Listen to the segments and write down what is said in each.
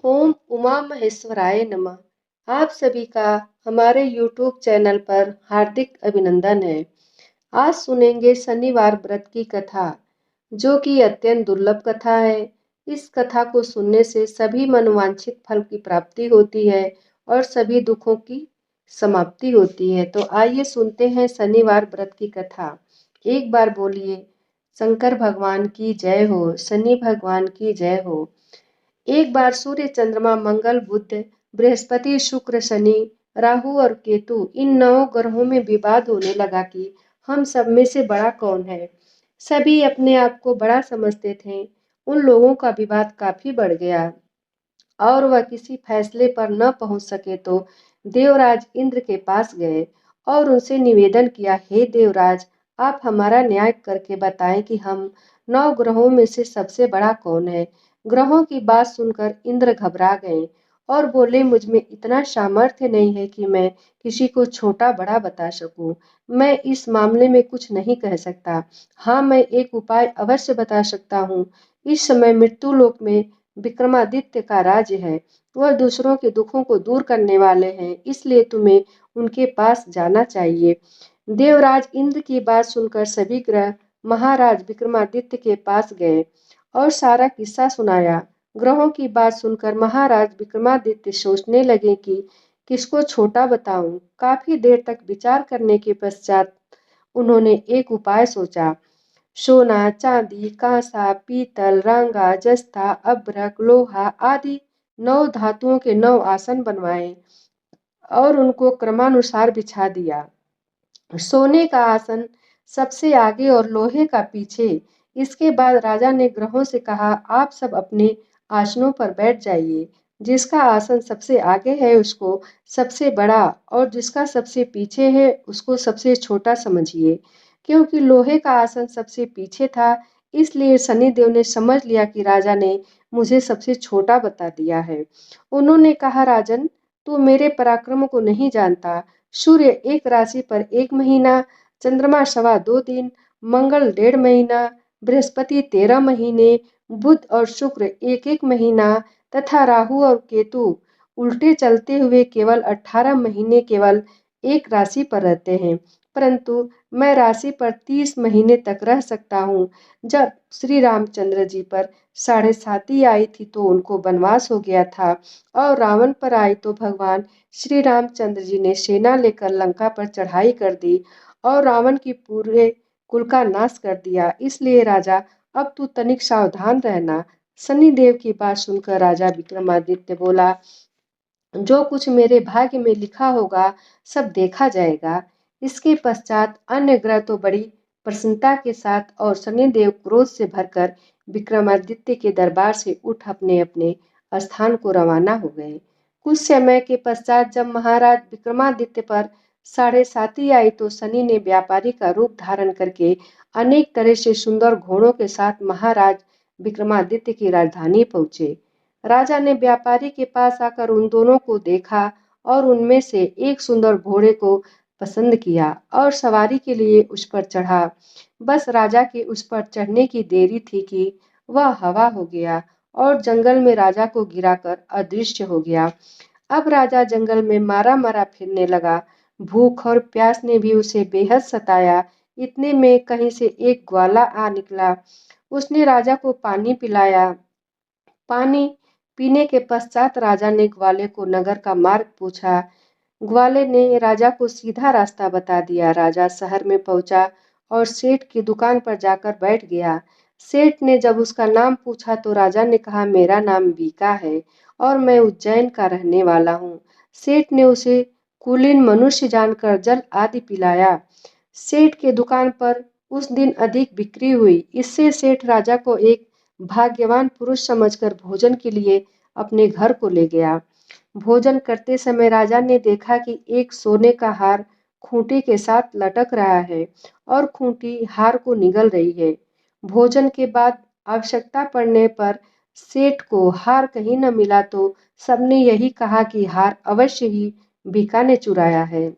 ओम उमा महेश्वराय नमः। आप सभी का हमारे YouTube चैनल पर हार्दिक अभिनंदन है। आज सुनेंगे शनिवार व्रत की कथा, जो कि अत्यंत दुर्लभ कथा है। इस कथा को सुनने से सभी मनोवांछित फल की प्राप्ति होती है और सभी दुखों की समाप्ति होती है। तो आइए सुनते हैं शनिवार व्रत की कथा। एक बार बोलिए, शंकर भगवान की जय हो, शनि भगवान की जय हो। एक बार सूर्य, चंद्रमा, मंगल, बुध, बृहस्पति, शुक्र, शनि, राहु और केतु इन 9 ग्रहों में विवाद होने लगा कि हम सब में से बड़ा कौन है। सभी अपने आप को बड़ा समझते थे। उन लोगों का विवाद काफी बढ़ गया और वह किसी फैसले पर न पहुंच सके तो देवराज इंद्र के पास गए और उनसे निवेदन किया, हे देवराज, आप हमारा न्याय करके बताएं कि हम 9 ग्रहों में से सबसे बड़ा कौन है। ग्रहों की बात सुनकर इंद्र घबरा गए और बोले, मुझ में इतना सामर्थ्य नहीं है कि मैं किसी को छोटा बड़ा बता सकूं। मैं इस मामले में कुछ नहीं कह सकता। हाँ, मैं एक उपाय अवश्य बता सकता हूँ। इस समय मृत्यु लोक में विक्रमादित्य का राज्य है। वह दूसरों के दुखों को दूर करने वाले हैं, इसलिए तुम्हें उनके पास जाना चाहिए। देवराज इंद्र की बात सुनकर सभी ग्रह महाराज विक्रमादित्य के पास गए और सारा किस्सा सुनाया। ग्रहों की बात सुनकर महाराज विक्रमादित्य सोचने लगे कि किसको छोटा बताऊं। काफी देर तक विचार करने के पश्चात उन्होंने एक उपाय सोचा। सोना, चांदी, कांसा, पीतल, रांगा, जस्ता, अभ्रक, लोहा आदि 9 धातुओं के 9 आसन बनवाए और उनको क्रमानुसार बिछा दिया। सोने का आसन सबसे आगे और लोहे का पीछे। इसके बाद राजा ने ग्रहों से कहा, आप सब अपने आसनों पर बैठ जाइए। जिसका आसन सबसे आगे है उसको सबसे बड़ा और जिसका सबसे पीछे है उसको सबसे छोटा समझिए। क्योंकि लोहे का आसन सबसे पीछे था, इसलिए शनिदेव ने समझ लिया कि राजा ने मुझे सबसे छोटा बता दिया है। उन्होंने कहा, राजन, तू मेरे पराक्रम को नहीं जानता। सूर्य एक राशि पर 1 महीना, चंद्रमा 2.25 दिन, मंगल 1.5 महीना, बृहस्पति 13 महीने, बुध और शुक्र 1-1 महीना तथा राहु और केतु उल्टे चलते हुए केवल 18 महीने केवल एक राशि पर रहते हैं। परंतु मैं राशि पर 30 महीने तक रह सकता हूँ। जब श्री रामचंद्र जी पर 7.5 आई थी तो उनको वनवास हो गया था और रावण पर आई तो भगवान श्री रामचंद्र जी ने सेना लेकर लंका पर चढ़ाई कर दी और रावण की पूरे कुल का नाश कर दिया। इसलिए राजा, अब तू तनिक सावधान रहना। शनिदेव की बात सुनकर राजा विक्रमादित्य बोला, जो कुछ मेरे भाग्य में लिखा होगा सब देखा जाएगा। इसके पश्चात अन्य ग्रह तो बड़ी प्रसन्नता के साथ और शनिदेव क्रोध से भरकर विक्रमादित्य के दरबार से उठ अपने अपने स्थान को रवाना हो गए। कुछ समय के पश्चात जब महाराज विक्रमादित्य पर 7.5 आई तो शनि ने व्यापारी का रूप धारण करके अनेक तरह से सुंदर घोड़ों के साथ महाराज विक्रमादित्य की राजधानी पहुंचे। राजा ने व्यापारी के पास आकर उन दोनों को देखा और उनमें से एक सुंदर घोड़े को पसंद किया और सवारी के लिए उस पर चढ़ा। बस राजा के उस पर चढ़ने की देरी थी कि वह हवा हो गया और जंगल में राजा को गिराकर अदृश्य हो गया। अब राजा जंगल में मारा मारा फिरने लगा। भूख और प्यास ने भी उसे बेहद सताया। इतने में कहीं से एक ग्वाला आ निकला। उसने राजा को पानी पिलाया। पानी पीने के पश्चात राजा ने ग्वाले को नगर का मार्ग पूछा। ग्वाले ने राजा को सीधा रास्ता बता दिया। राजा शहर में पहुंचा और सेठ की दुकान पर जाकर बैठ गया। सेठ ने जब उसका नाम पूछा तो राजा ने कहा, मेरा नाम बीका है और मैं उज्जैन का रहने वाला हूँ। सेठ ने उसे कुलीन मनुष्य जानकर जल आदि पिलाया। सेठ के दुकान पर उस दिन अधिक बिक्री हुई। इससे सेठ राजा को एक भाग्यवान पुरुष समझकर भोजन के लिए अपने घर को ले गया। भोजन करते समय राजा ने देखा कि एक सोने का हार खूंटी के साथ लटक रहा है और खूंटी हार को निगल रही है। भोजन के बाद आवश्यकता पड़ने पर सेठ को हार कहीं न मिला तो सबने यही कहा कि हार अवश्य ही बीका ने चुराया है।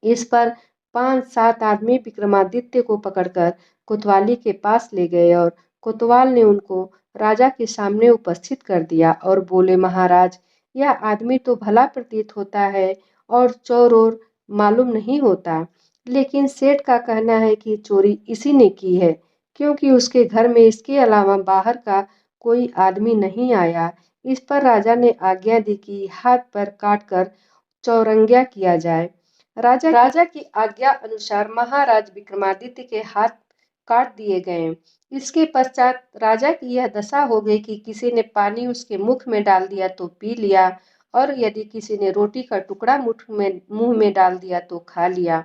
इस पर 5-7 आदमी विक्रमादित्य को पकड़कर कोतवाली के पास ले गए और कोतवाल ने उनको राजा के सामने उपस्थित कर दिया और बोले, महाराज, यह आदमी तो भला प्रतीत होता है और चोर और मालूम नहीं होता, लेकिन सेठ का कहना है कि चोरी इसी ने की है, क्योंकि उसके घर में इसके अलावा बाहर का कोई आदमी नहीं आया। इस पर राजा ने आज्ञा दी कि हाथ पर काट कर चौरंगिया किया जाए। राजा की आज्ञा अनुसार महाराज विक्रमादित्य के हाथ काट दिए गए। इसके पश्चात राजा की यह दशा हो गई कि किसी ने पानी उसके मुख में डाल दिया तो पी लिया, और यदि किसी ने रोटी का टुकड़ा मुंह में डाल दिया तो खा लिया।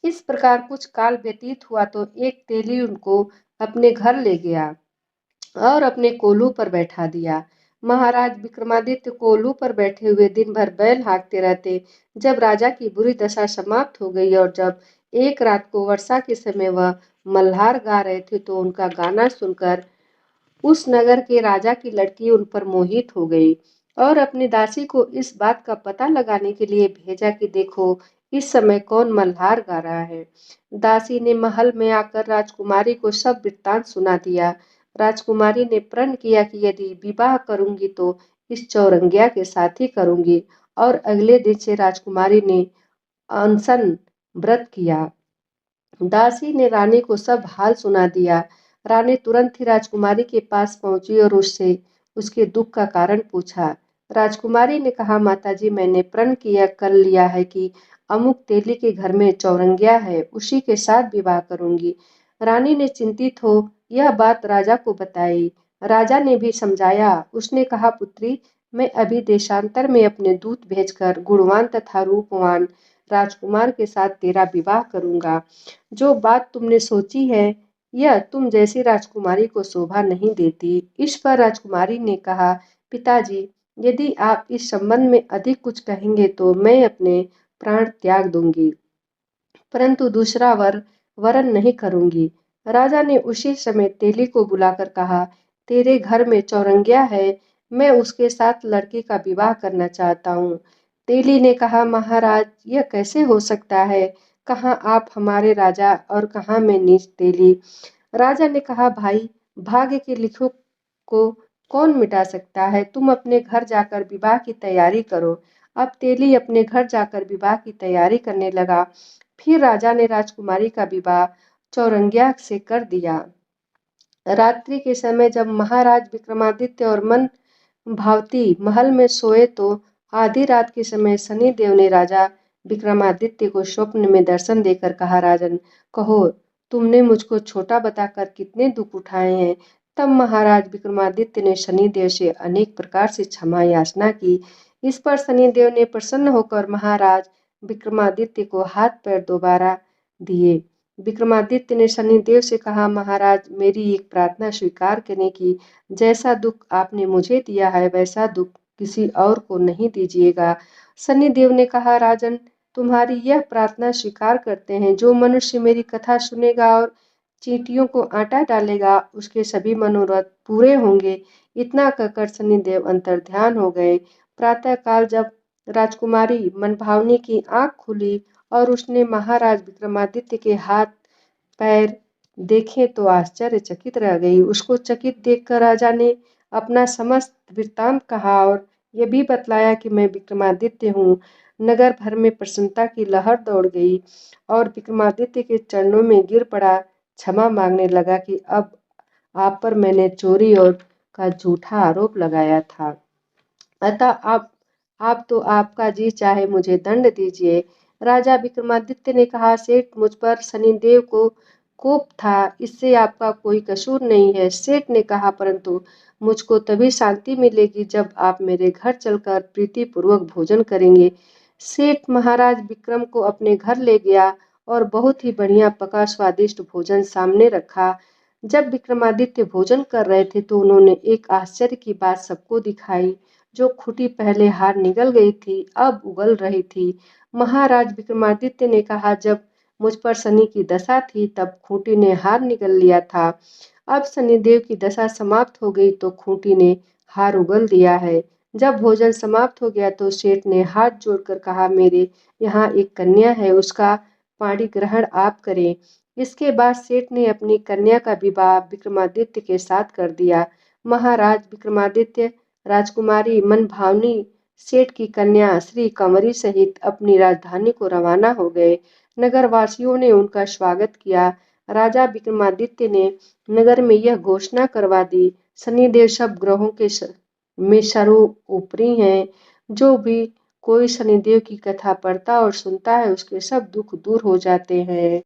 इस प्रकार कुछ काल व्यतीत हुआ तो एक तेली उनको अपने घर ले गया और अपने कोल्हू पर बैठा दिया। महाराज विक्रमादित्य कोल्हू पर बैठे हुए दिन भर बैल हाँकते रहते। जब राजा की बुरी दशा समाप्त हो गई और जब एक रात को वर्षा के समय वह मल्हार गा रहे थे तो उनका गाना सुनकर उस नगर के राजा की लड़की उन पर मोहित हो गई और अपनी दासी को इस बात का पता लगाने के लिए भेजा कि देखो इस समय कौन मल्हार गा रहा है। दासी ने महल में आकर राजकुमारी को सब वृत्तांत सुना दिया। राजकुमारी ने प्रण किया कि यदि विवाह करूंगी तो इस चौरंगिया के साथ ही करूंगी, और अगले दिन से राजकुमारी ने अनशन व्रत किया। दासी ने रानी को सब हाल सुना दिया। रानी तुरंत ही राजकुमारी के पास पहुंची और उससे उसके दुख का कारण पूछा। राजकुमारी ने कहा, माताजी, मैंने प्रण किया कर लिया है कि अमुक तेली के घर में चौरंगिया है, उसी के साथ विवाह करूंगी। रानी ने चिंतित हो यह बात राजा को बताई। राजा ने भी समझाया। उसने कहा, पुत्री, मैं अभी देशांतर में अपने दूत भेजकर गुणवान तथा रूपवान राजकुमार के साथ तेरा विवाह करूंगा। जो बात तुमने सोची है यह तुम जैसी राजकुमारी को शोभा नहीं देती। इस पर राजकुमारी ने कहा, पिताजी, यदि आप इस संबंध में अधिक कुछ कहेंगे तो मैं अपने प्राण त्याग दूंगी, परंतु दूसरा वरण नहीं करूंगी। राजा ने उसी समय तेली को बुलाकर कहा, तेरे घर में चौरंगिया है, मैं उसके साथ लड़की का विवाह करना चाहता हूँ। तेली ने कहा, महाराज, यह कैसे हो सकता है? कहाँ आप हमारे राजा और कहाँ मैं नीच तेली। राजा ने कहा, भाई, भाग्य के लिखो को कौन मिटा सकता है? तुम अपने घर जाकर विवाह की तैयारी करो। अब तेली अपने घर जाकर विवाह की तैयारी करने लगा। फिर राजा ने राजकुमारी का विवाह चौरंगिया से कर दिया। रात्रि के समय जब महाराज विक्रमादित्य और मन भावती महल में सोए तो आधी रात के समय शनिदेव ने राजा विक्रमादित्य को स्वप्न में दर्शन देकर कहा, राजन, कहो, तुमने मुझको छोटा बताकर कितने दुख उठाए हैं। तब महाराज विक्रमादित्य ने शनिदेव से अनेक प्रकार से क्षमा याचना की। इस पर शनिदेव ने प्रसन्न होकर महाराज विक्रमादित्य को हाथ पैर दोबारा दिए। विक्रमादित्य ने शनिदेव से कहा, महाराज, मेरी एक प्रार्थना स्वीकार करें कि जैसा दुख आपने मुझे दिया है वैसा दुख किसी और को नहीं दीजिएगा। शनिदेव ने कहा, राजन, तुम्हारी यह प्रार्थना स्वीकार करते हैं। जो मनुष्य मेरी कथा सुनेगा और चींटियों को आटा डालेगा उसके सभी मनोरथ पूरे होंगे। इतना कहकर शनिदेव अंतर्ध्यान हो गए। प्रातःकाल जब राजकुमारी मनभावनी की आंख खुली और उसने महाराज विक्रमादित्य के हाथ पैर देखे तो आश्चर्यचकित रह गई। उसको चकित देखकर राजा ने अपना समस्त वृत्तांत कहा और ये भी बतलाया कि मैं विक्रमादित्य हूँ। नगर भर में प्रसन्नता की लहर दौड़ गई और विक्रमादित्य के चरणों में गिर पड़ा, क्षमा मांगने लगा कि अब आप पर मैंने चोरी और का झूठा आरोप लगाया था, अतः आप तो आपका जी चाहे मुझे दंड दीजिए। राजा विक्रमादित्य ने कहा, सेठ, मुझ पर शनिदेव को कोप था, इससे आपका कोई कसूर नहीं है। सेठ ने कहा, परंतु मुझको तभी शांति मिलेगी जब आप मेरे घर चलकर प्रीतिपूर्वक भोजन करेंगे। सेठ महाराज विक्रम को अपने घर ले गया और बहुत ही बढ़िया पका स्वादिष्ट भोजन सामने रखा। जब विक्रमादित्य भोजन कर रहे थे तो उन्होंने एक आश्चर्य की बात सबको दिखाई। जो खूंटी पहले हार निगल गई थी अब उगल रही थी। महाराज विक्रमादित्य ने कहा, जब मुझ पर शनि की दशा थी तब खूंटी ने हार निगल लिया था, अब शनिदेव की दशा समाप्त हो गई तो खूंटी ने हार उगल दिया है। जब भोजन समाप्त हो गया तो सेठ ने हाथ जोड़कर कहा, मेरे यहाँ एक कन्या है, उसका पाणी ग्रहण आप करें। इसके बाद सेठ ने अपनी कन्या का विवाह विक्रमादित्य के साथ कर दिया। महाराज विक्रमादित्य राजकुमारी मनभावनी सेठ की कन्या श्री कंवरी सहित अपनी राजधानी को रवाना हो गए। नगरवासियों ने उनका स्वागत किया। राजा विक्रमादित्य ने नगर में यह घोषणा करवा दी, शनिदेव सब ग्रहों के में सर्वोपरि हैं। जो भी कोई शनिदेव की कथा पढ़ता और सुनता है उसके सब दुख दूर हो जाते हैं।